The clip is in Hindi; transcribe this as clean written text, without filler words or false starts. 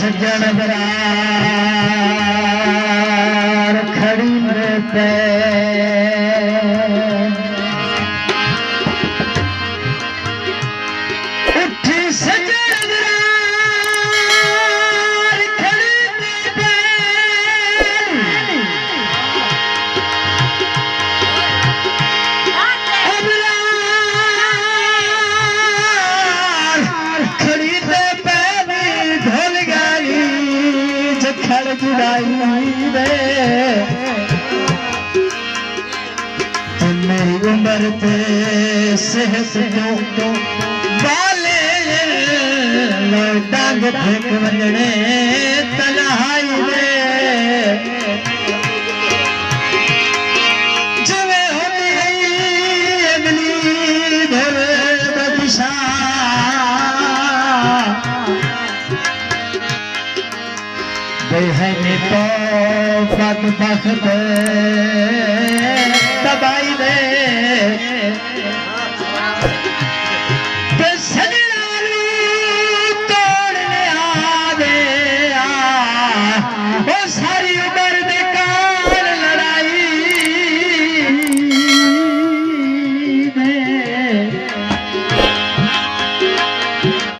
सजन बरार खड़ी पे उठी सजन बरार खड़ी पे खड़ी खड़ जुड़ाई रे मेरी उम्र पे सेहत जो बाले डांग फेंक वजने तन्हाई रे जवे होती गई अगली धर बदिशा बेहनी तो फत बख्त